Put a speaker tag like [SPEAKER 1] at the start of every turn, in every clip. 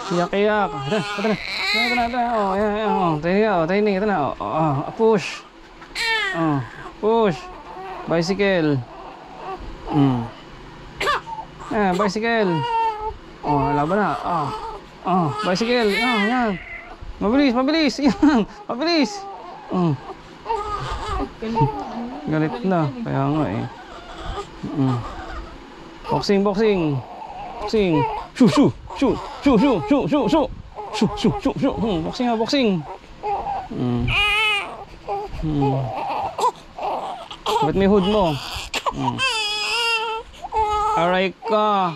[SPEAKER 1] Iyak-iyak. Ito na. Oh, ayan. Ito na. Push. Push. Bicycle. Bicycle. Laban na. Bicycle. Yan. Mabilis. Yan. Mabilis. Galit na. Kaya nga eh. Boxing. Shoo. Boxing. Ba't may hood mo? Aray ka.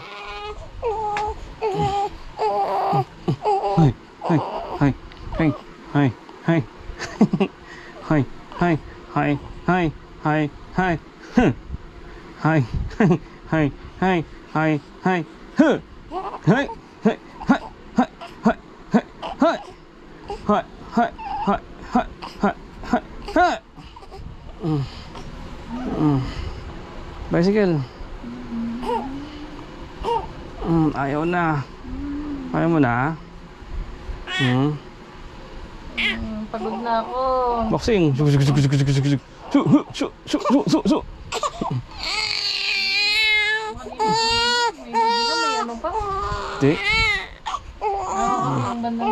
[SPEAKER 1] Bicycle. Ayaw na. Ayaw mo na?
[SPEAKER 2] Pagod na ako.
[SPEAKER 1] Boxing. Su.
[SPEAKER 2] May ano pa?
[SPEAKER 1] Di.
[SPEAKER 2] Ang banda niya.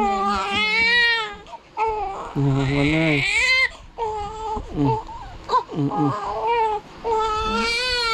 [SPEAKER 1] Wala eh.